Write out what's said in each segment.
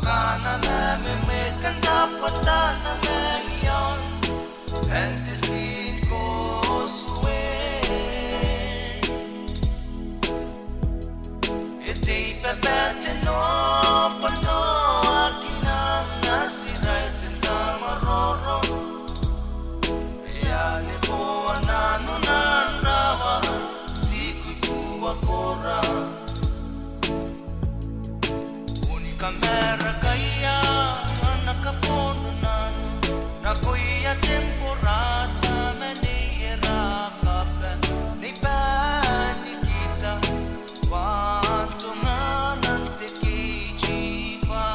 Wakana me kandapatan na ngayon Fantasy goes away Iti pepete no pano Akin ang nasiray tinta maroro Ayani po anano nanrawa Siko'y kuwa kora Kamera kaya nakapono nano na kuya temporada manira kape ni bani kita wanto manante kijifa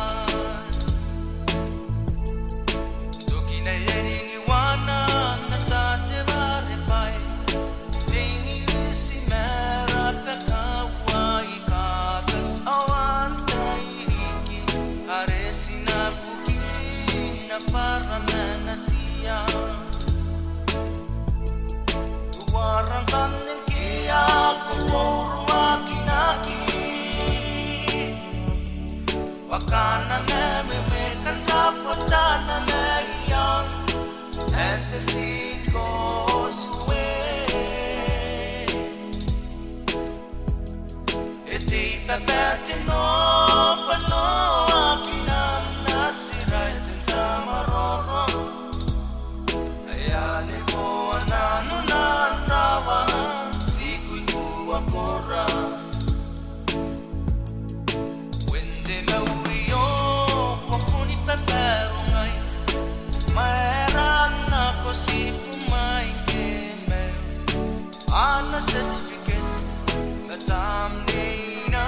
doki na yeni wana na tate barepay deni si mera pekawa ikatas awan Are sinabukin na para manasiya Tuwarang kanin kaya kumuro akinaki Wakana me kandapatan na ngayon And the sea goes away Iti papatin no pano Certificate matam ni na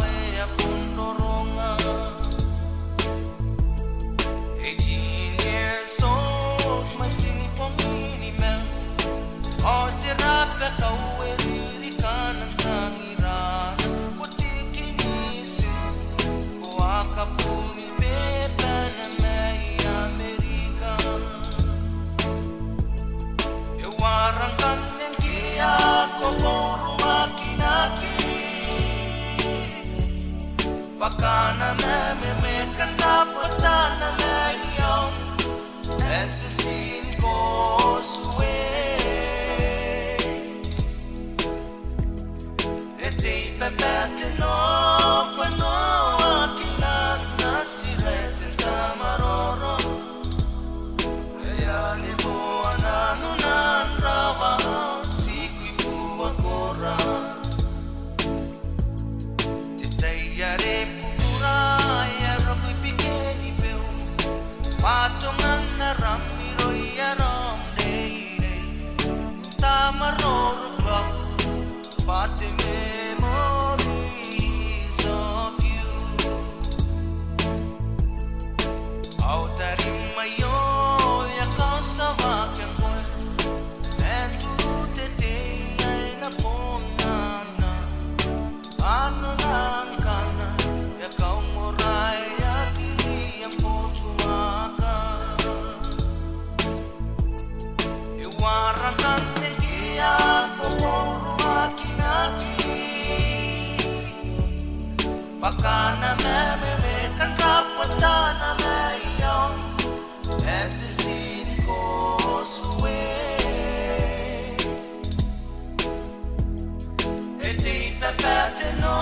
kaya pundoronga 18 years old masinipong inimel o terapya kawelilikan ng tangiran puti kinisi kuha ka punipepa na may Amerika iwarang kanya Komoro akinaki Wakana me kandapatan na ngayon And the scene goes away Iti pepete no pano akinan na siretin tamaroro Ayani mo anano nanrawa Titayare pura ya rokoy pikeni peu Patungan na ramiro ya rom day Tamaroro ba Pati memories of you Autarin mayo ya kau sa wakyang koy And turutete ay napongan na Ano lang ka na Ikaw moray at hindi ang putuwaka Iwarang kante kaya kumuro akinaki Baka na me kandapatan na ngayon And the scene goes away Iti pepete no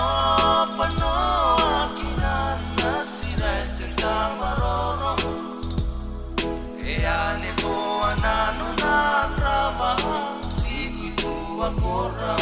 pano akinan na siretin tamaroro Ayani po anano nanrawa Siko'y kuwa kora